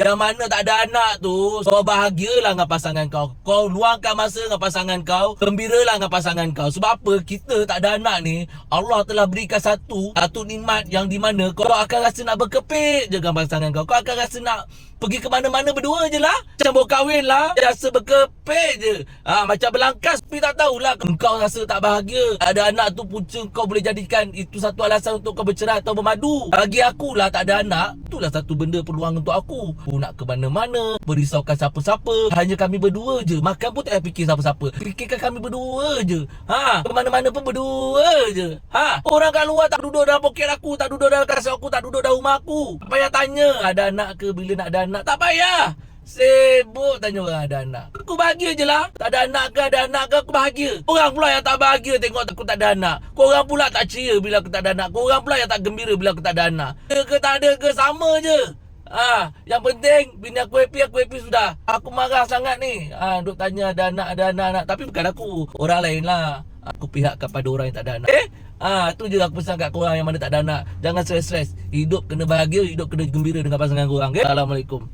Yang mana tak ada anak tu, kau bahagialah dengan pasangan kau. Kau luangkan masa dengan pasangan kau, gembiralah dengan pasangan kau. Sebab apa? Kita tak ada anak ni, Allah telah berikan satu nikmat yang di mana kau akan rasa nak berkepit je dengan pasangan kau. Kau akan rasa nak pergi ke mana-mana berdua je lah. Macam baru kahwin lah, rasa berkepit je. Macam berlangkas, tapi tak tahulah kau rasa tak bahagia. Ada anak tu punca kau boleh jadikan itu satu alasan untuk kau bercerai atau bermadu. Bagi akulah tak ada anak, itulah satu benda peluang untuk aku. Aku nak ke mana-mana, berisaukan siapa-siapa. Hanya kami berdua je. Makan pun tak payah fikir siapa-siapa. Fikirkan kami berdua je. Ke mana-mana pun berdua je. Orang kat luar tak duduk dalam poket aku, tak duduk dalam kasut aku, tak duduk dalam rumah aku. Tak payah tanya ada anak ke, bila nak ada anak. Tak payah. Sibuk tanya orang ada anak. Aku bahagia je lah. Tak ada anak ke, ada anak ke, aku bahagia. Orang pula yang tak bahagia tengok aku tak ada anak. Korang pula tak ceria bila aku tak ada anak. Korang pula yang tak gembira bila aku tak ada anak. Ada ke tak ada ke, sama je. Yang penting bini aku happy sudah. Aku marah sangat ni. Duk tanya ada anak. Tapi bukan aku, orang lain lah. Aku pihak kepada orang yang tak ada anak. Tu je aku pesan kat korang yang mana tak ada anak. Jangan stres-stres. Hidup kena bahagia, hidup kena gembira dengan pasangan korang. Okay? Assalamualaikum.